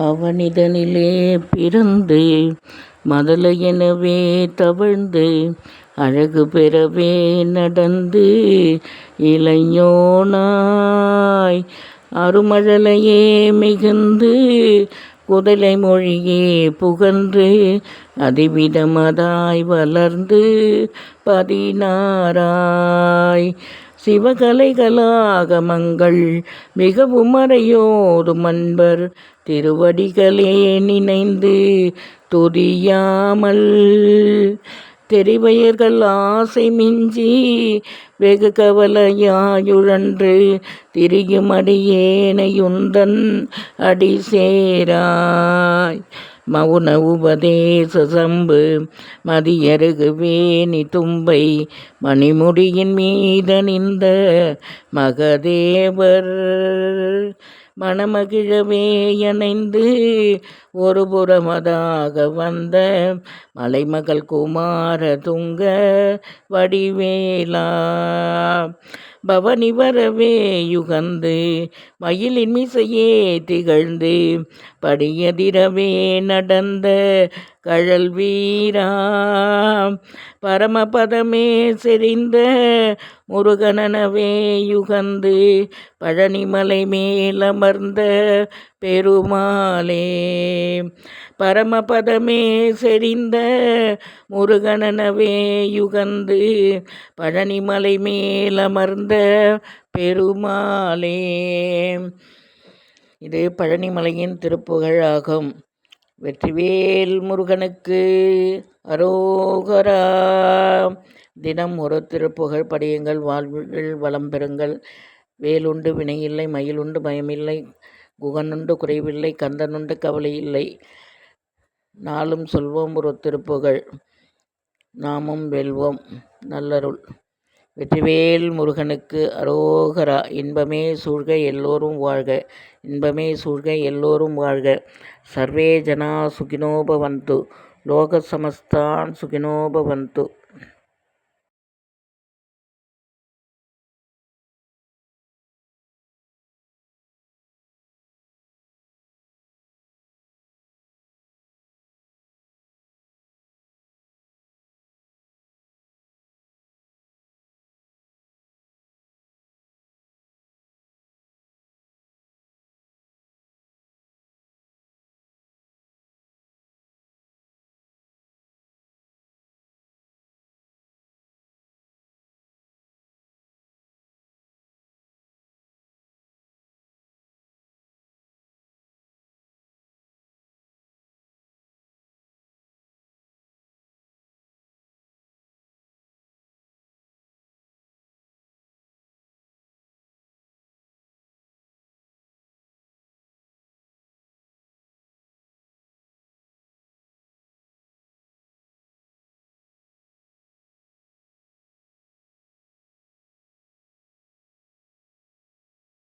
அவனிதனிலே பிறந்து மதலை எனவே தவழ்ந்து அழகு பெறவே நடந்து இளையோனாய் அருமழலையே மிகுந்து குதலை மொழியே புகன்று அதிவிதமதாய் வளர்ந்து 16 சிவகலைகளாகமங்கள் மிகவும் மறையோதும் அன்பர் திருவடிகளே நினைந்து துதியாமல் தெரிவயர்கள் ஆசை மிஞ்சி வெகு கவலையாயுழன்று திரியும் அடியேனையுந்தன் அடி சேராய் மவுன உபதேச சம்பு மதியருகு வேணி தும்பை மணிமுடியின் மீதணிந்த மகதேவர் மணமகிழவே அணைந்து ஒரு புறமதாக வந்த மலைமகள் குமார துங்க வடிவேலா பவனி வரவே யுகந்து மயிலின் மிசையே திகழ்ந்து படியதிரவே நடந்த கழல் வீரா பரமபதமே செறிந்த முருகனவே யுகந்து பழனிமலை மேலமர்ந்த பெருமாளே பரமபதமே செறிந்த முருகனவே யுகந்து பழனிமலை மேலமர்ந்த பெருமாளே. இது பழனிமலையின் திருப்புகழ் ஆகும். வெற்றிவேல் முருகனுக்கு அரோகரா. தினம் ஒரு திருப்புகழ் படியுங்கள், வாழ்வில் வளம் பெறுங்கள். வேலுண்டு வினையில்லை, மயிலுண்டு பயமில்லை, குகனுண்டு குறைவில்லை, கந்தனுண்டு கவலை இல்லை. நாளும் சொல்வோம் ஒரு திருப்புகழ், நாமும் வெல்வோம். நல்லருள். வெற்றிவேல் முருகனுக்கு அரோகரா. இன்பமே சூழ்க எல்லோரும் வாழ்க, இன்பமே சூழ்க எல்லோரும் வாழ்க. சர்வே ஜனா சுகினோ பவந்து, லோக சமஸ்தான் சுகினோ பவந்து.